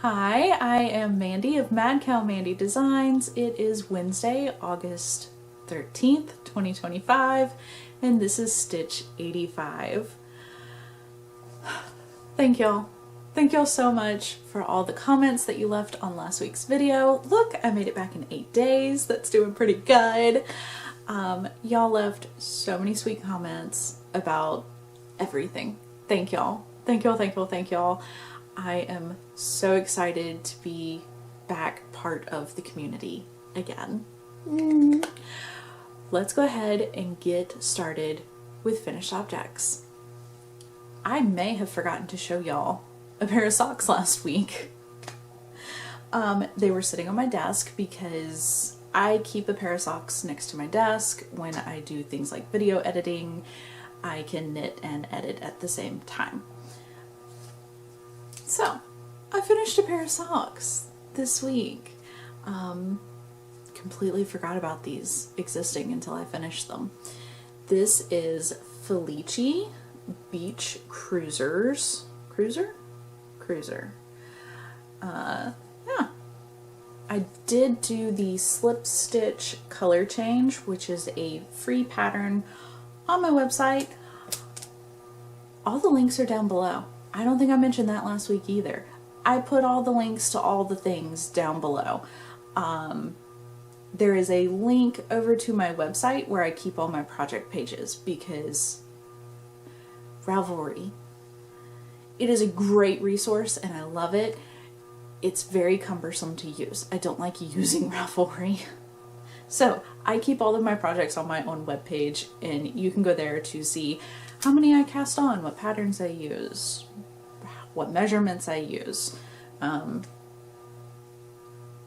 Hi, I am Mandy of Madcow Designs. It is Wednesday, August 13th, 2025, and this is stitch 85. Thank y'all. Thank y'all so much for all the comments that you left on last week's video. Look, I made it back in 8 days. That's doing pretty good. Y'all left so many sweet comments about everything. Thank y'all. Thank y'all, thank y'all, thank y'all. I am so excited to be back part of the community again. Let's go ahead and get started with finished objects. I may have forgotten to show y'all a pair of socks last week. They were sitting on my desk because I keep a pair of socks next to my desk. When I do things like video editing, I can knit and edit at the same time. So, I finished a pair of socks this week. Completely forgot about these existing until I finished them. This is Felici Beach Cruisers. Cruiser? Yeah. I did do the slip stitch color change, which is a free pattern on my website. All the links are down below. I don't think I mentioned that last week either. I put all the links to all the things down below. There is a link over to my website where I keep all my project pages because Ravelry. It is a great resource and I love it. It's very cumbersome to use. I don't like using Ravelry. So I keep all of my projects on my own webpage and you can go there to see how many I cast on, what patterns I use, what measurements I use.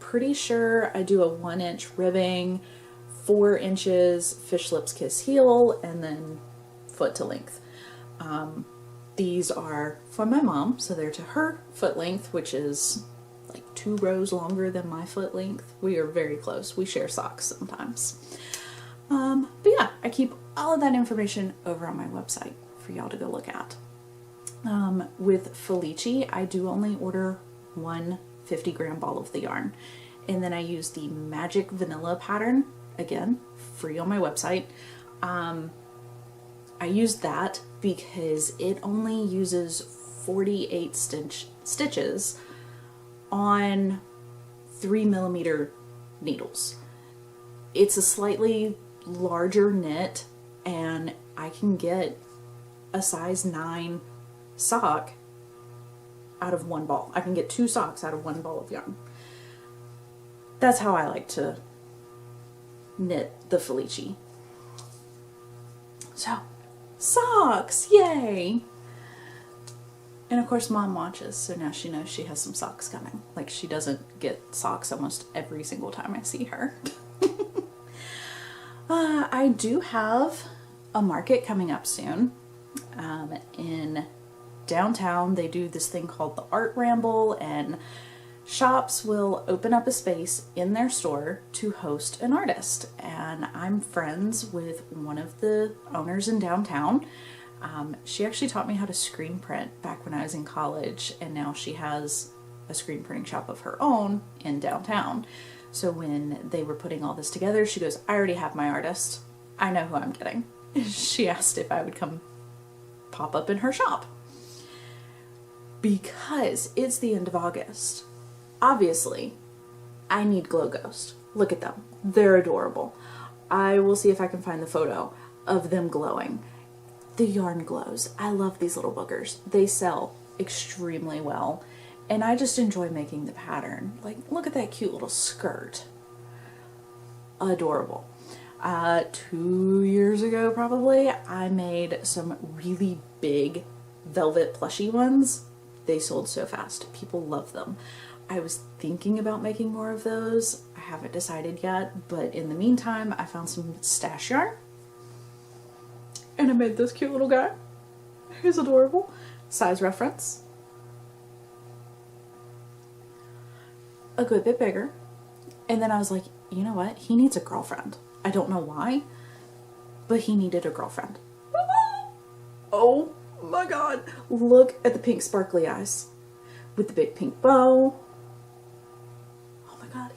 Pretty sure I do a 1-inch ribbing, 4 inches fish lips kiss heel, and then foot to length. These are for my mom, so they're to her foot length, which is like 2 rows longer than my foot length. We are very close. We share socks sometimes. But yeah, I keep all of that information over on my website for y'all to go look at. With Felici, I do only order one 50-gram ball of the yarn. And then I use the Magic Vanilla pattern, again, free on my website. I use that because it only uses 48 stitches on 3mm needles. It's a slightly larger knit and I can get a size 9 sock out of one ball. I can get 2 socks out of one ball of yarn. That's how I like to knit the Felici. So, socks! Yay! And of course Mom watches, so now she knows she has some socks coming. Like she doesn't get socks almost every single time I see her. I do have a market coming up soon. In downtown they do this thing called the Art Ramble, and shops will open up a space in their store to host an artist. And I'm friends with one of the owners in downtown. She actually taught me how to screen print back when I was in college, and now she has a screen printing shop of her own in downtown. So when they were putting all this together, she goes, I already have my artist. I know who I'm getting. She asked if I would come pop up in her shop. Because it's the end of August, obviously, I need Glow Ghost. Look at them. They're adorable. I will see if I can find the photo of them glowing. The yarn glows. I love these little boogers. They sell extremely well. And I just enjoy making the pattern. Like, look at that cute little skirt. Adorable. 2 years ago, probably, I made some really big velvet plushy ones. They sold so fast. People love them. I was thinking about making more of those. I haven't decided yet, but in the meantime, I found some stash yarn. And I made this cute little guy. He's adorable. Size reference. A good bit bigger. And then I was like, you know what? He needs a girlfriend. I don't know why, but he needed a girlfriend. Oh my god. Look at the pink sparkly eyes with the big pink bow.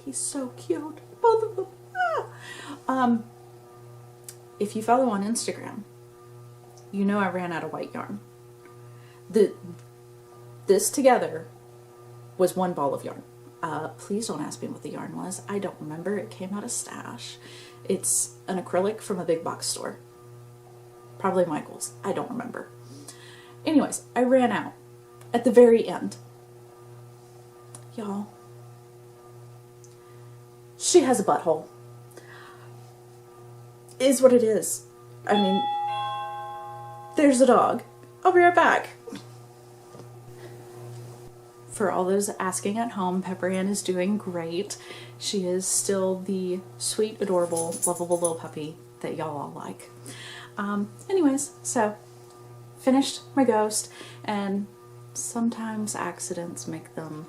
he's so cute. Both of them. Ah. If you follow on Instagram, you know I ran out of white yarn. This together was one ball of yarn. Please don't ask me what the yarn was. I don't remember. It came out of stash. It's an acrylic from a big box store. Probably Michael's. I don't remember. Anyways, I ran out at the very end. Y'all, she has a butthole. Is what it is. I mean, there's a dog. I'll be right back. For all those asking at home, Pepper Ann is doing great. She is still the sweet, adorable, lovable little puppy that y'all all like. Anyways, so finished my ghost, and sometimes accidents make them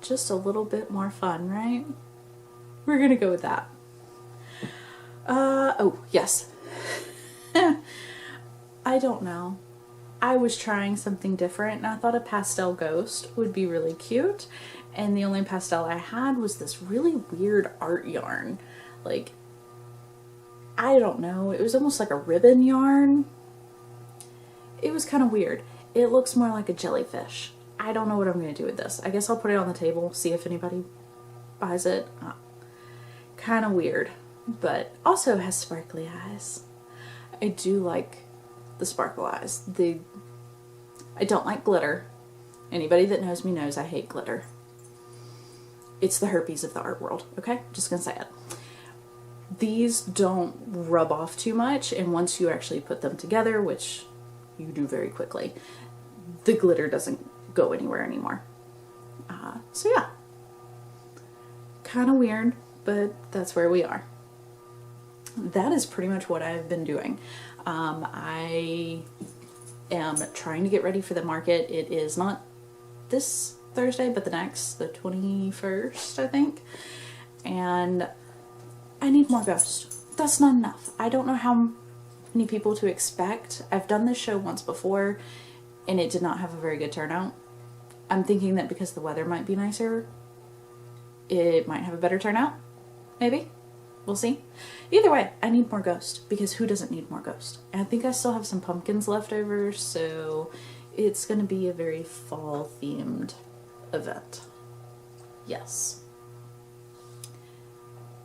just a little bit more fun, right? We're gonna go with that. Oh, yes. I don't know. I was trying something different, and I thought a pastel ghost would be really cute, and the only pastel I had was this really weird art yarn. Like, I don't know, it was almost like a ribbon yarn. It was kind of weird. It looks more like a jellyfish. I don't know what I'm going to do with this. I guess I'll put it on the table, see if anybody buys it. Kind of weird, but also has sparkly eyes. I do like the sparkle eyes. I don't like glitter. Anybody that knows me knows I hate glitter. It's the herpes of the art world, okay? Just gonna say it. These don't rub off too much, and once you actually put them together, which you do very quickly, the glitter doesn't go anywhere anymore. So yeah. Kind of weird, but that's where we are. That is pretty much what I've been doing. I am trying to get ready for the market. It is not this Thursday, but the next, the 21st, I think. And I need more ghosts. That's not enough. I don't know how many people to expect. I've done this show once before, and it did not have a very good turnout. I'm thinking that because the weather might be nicer, it might have a better turnout. Maybe. We'll see. Either way, I need more ghost, because who doesn't need more ghost? And I think I still have some pumpkins left over, so it's going to be a very fall themed event. Yes.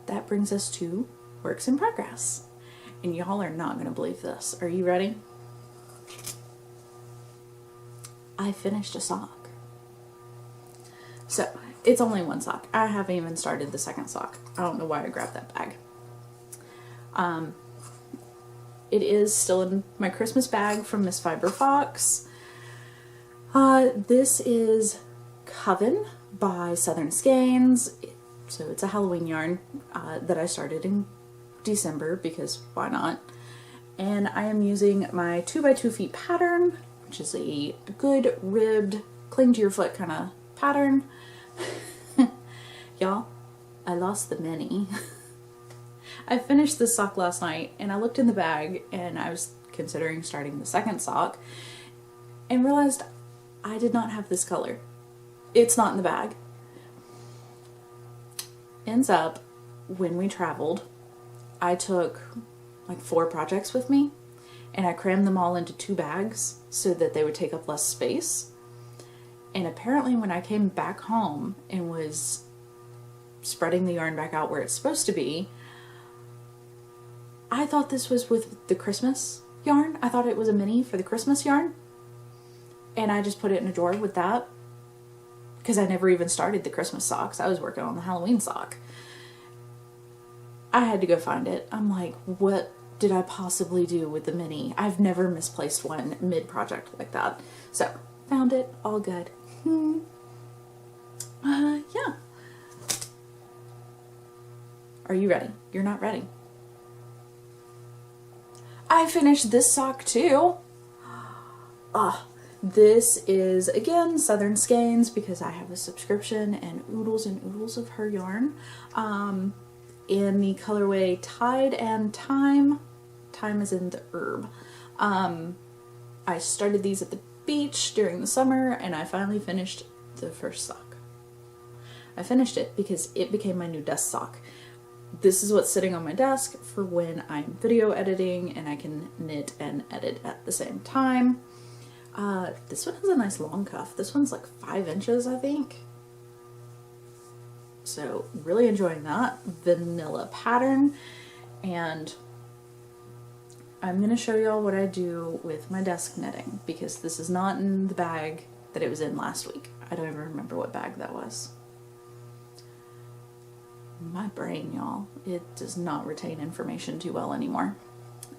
That brings us to works in progress. And y'all are not going to believe this. Are you ready? I finished a sock. So, it's only one sock. I haven't even started the second sock. I don't know why I grabbed that bag. It is still in my Christmas bag from Miss Fiber Fox. This is Coven by Southern Skeins. So it's a Halloween yarn that I started in December because why not? And I am using my 2x2 feet pattern, which is a good ribbed, cling to your foot kind of pattern. Y'all, I lost the mini. I finished this sock last night, and I looked in the bag, and I was considering starting the second sock, and realized I did not have this color. It's not in the bag. Ends up, when we traveled, I took like 4 projects with me, and I crammed them all into 2 bags so that they would take up less space. And apparently when I came back home and was spreading the yarn back out where it's supposed to be, I thought this was with the Christmas yarn. I thought it was a mini for the Christmas yarn. And I just put it in a drawer with that because I never even started the Christmas socks. I was working on the Halloween sock. I had to go find it. I'm like, what did I possibly do with the mini? I've never misplaced one mid-project like that. So, found it. All good. Yeah. Are you ready? You're not ready. I finished this sock too. This is, again, Southern Skeins because I have a subscription and oodles of her yarn. In the colorway Tide and Thyme. Thyme is in the herb. I started these at the beach during the summer, and I finally finished the first sock. I finished it because it became my new desk sock. This is what's sitting on my desk for when I'm video editing and I can knit and edit at the same time. This one has a nice long cuff. This one's like 5 inches, I think. So really enjoying that vanilla pattern. And I'm going to show y'all what I do with my desk knitting, because this is not in the bag that it was in last week. I don't even remember what bag that was. My brain, y'all, it does not retain information too well anymore.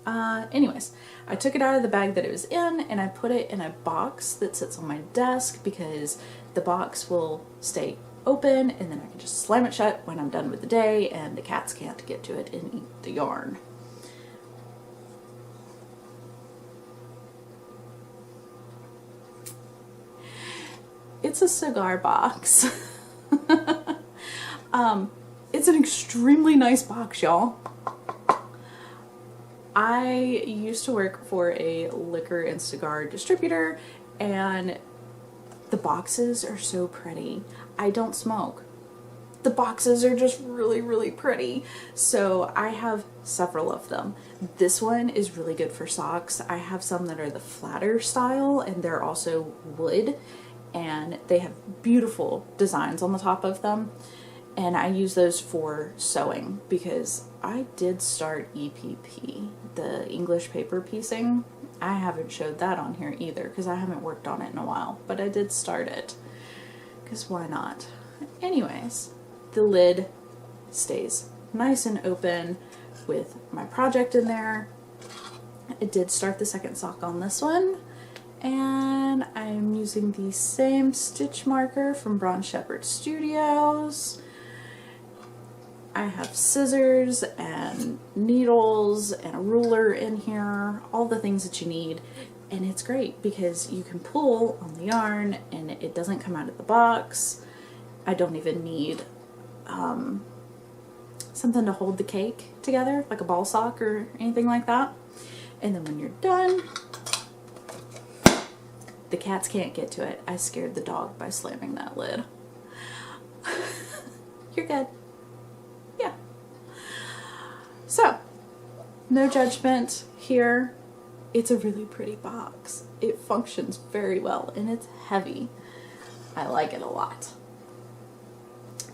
Anyways, I took it out of the bag that it was in and I put it in a box that sits on my desk, because the box will stay open and then I can just slam it shut when I'm done with the day and the cats can't get to it and eat the yarn. It's a cigar box. It's an extremely nice box, y'all. I used to work for a liquor and cigar distributor, and the boxes are so pretty. I don't smoke. The boxes are just really, really pretty. So I have several of them. This one is really good for socks. I have some that are the flatter style, and they're also wood, and they have beautiful designs on the top of them. And I use those for sewing, because I did start EPP, the English paper piecing. I haven't showed that on here either, because I haven't worked on it in a while, but I did start it, because why not? Anyways, the lid stays nice and open with my project in there. I did start the second sock on this one, and I'm using the same stitch marker from Bronze Shepherd Studios. I have scissors and needles and a ruler in here, all the things that you need. And it's great because you can pull on the yarn and it doesn't come out of the box. I don't even need something to hold the cake together, like a ball sock or anything like that. And then when you're done, the cats can't get to it. I scared the dog by slamming that lid. You're good. Yeah. So, no judgment here. It's a really pretty box. It functions very well and it's heavy. I like it a lot.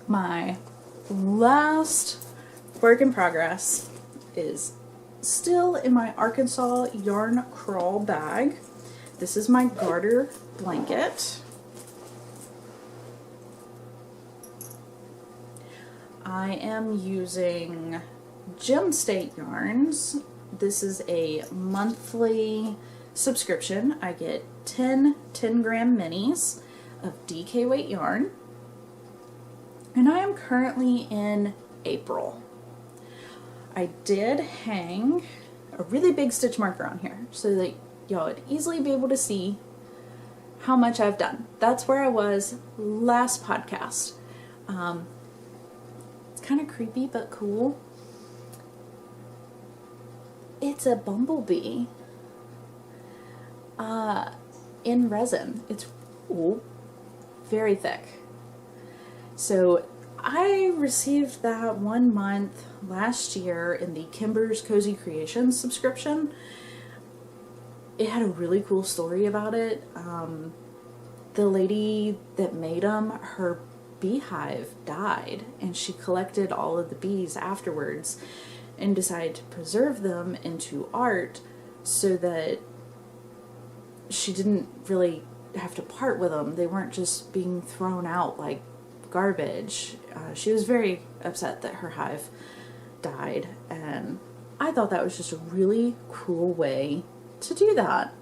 My last work in progress is still in my Arkansas yarn crawl bag. This is my garter blanket. I am using Gem State yarns. This is a monthly subscription. I get 10 10-gram minis of DK weight yarn. And I am currently in April. I did hang a really big stitch marker on here so that y'all would easily be able to see how much I've done. That's where I was last podcast. It's kind of creepy but cool. It's a bumblebee in resin. It's very thick. So I received that 1 month last year in the Kimbers Cozy Creations subscription. It had a really cool story about it. The lady that made them, her beehive died, and she collected all of the bees afterwards and decided to preserve them into art so that she didn't really have to part with them. They weren't just being thrown out like garbage. She was very upset that her hive died, and I thought that was just a really cool way to do that.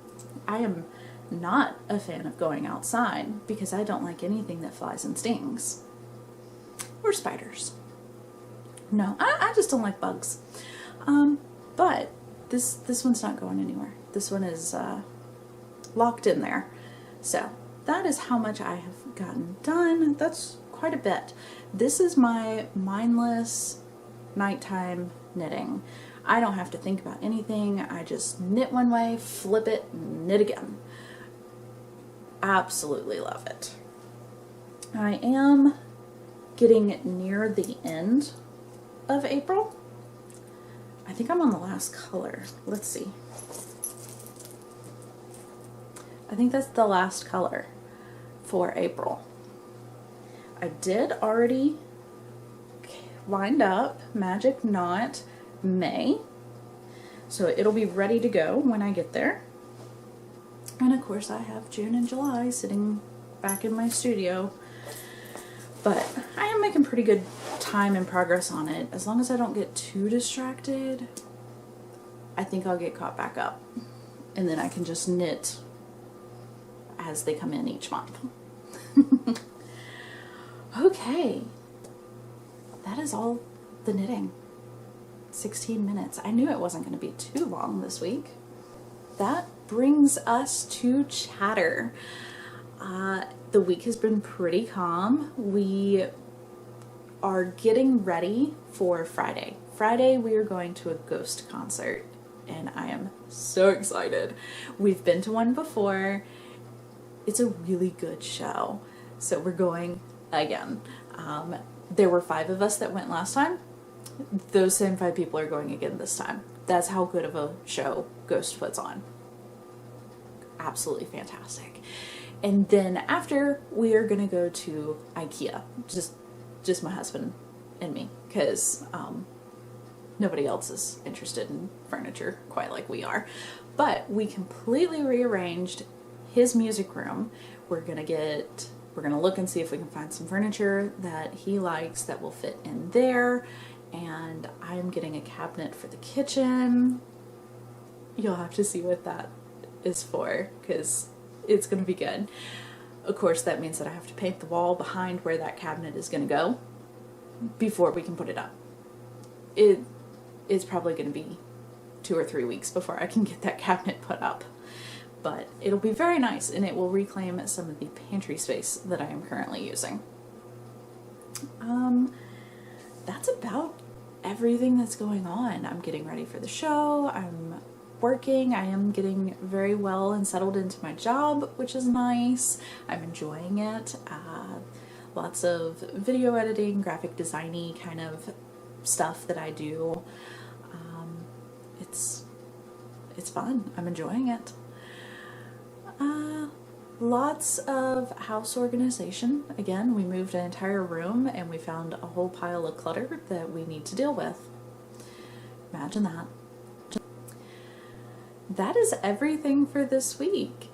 I am not a fan of going outside because I don't like anything that flies and stings. Or spiders. No, I just don't like bugs. But this one's not going anywhere. This one is locked in there. So that is how much I have gotten done. That's quite a bit. This is my mindless nighttime knitting. I don't have to think about anything. I just knit one way, flip it, knit again. Absolutely love it. I am getting near the end of April. I think I'm on the last color. Let's see. I think that's the last color for April. I did already wind up Magic Knot May, so it'll be ready to go when I get there. And of course I have June and July sitting back in my studio, but I am making pretty good time and progress on it. As long as I don't get too distracted, I think I'll get caught back up, and then I can just knit as they come in each month. Okay, that is all the knitting. 16 minutes. I knew it wasn't going to be too long this week. That brings us to chatter. The week has been pretty calm. We are getting ready for Friday. Friday we are going to a ghost concert, and I am so excited. We've been to one before. It's a really good show, so we're going again. There were 5 of us that went last time. Those same 5 people are going again this time. That's how good of a show Ghost puts on. Absolutely fantastic. And then after, we are going to go to IKEA. Just my husband and me, because nobody else is interested in furniture quite like we are. But we completely rearranged his music room. We're gonna look and see if we can find some furniture that he likes that will fit in there. And I'm getting a cabinet for the kitchen. You'll have to see what that is for, because it's gonna be good. Of course, that means that I have to paint the wall behind where that cabinet is gonna go before we can put it up. It's probably gonna be 2 or 3 weeks before I can get that cabinet put up. But it'll be very nice, and it will reclaim some of the pantry space that I am currently using. That's about everything that's going on. I'm getting ready for the show. I'm working. I am getting very well and settled into my job, which is nice. I'm enjoying it. Lots of video editing, graphic designy kind of stuff that I do. It's fun. I'm enjoying it. Lots of house organization. Again, we moved an entire room and we found a whole pile of clutter that we need to deal with. Imagine that. That is everything for this week.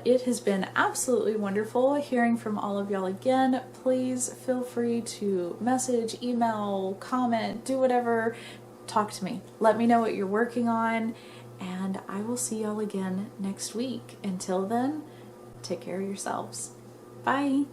It has been absolutely wonderful hearing from all of y'all again. Please feel free to message, email, comment, do whatever. Talk to me. Let me know what you're working on, and I will see y'all again next week. Until then, take care of yourselves. Bye.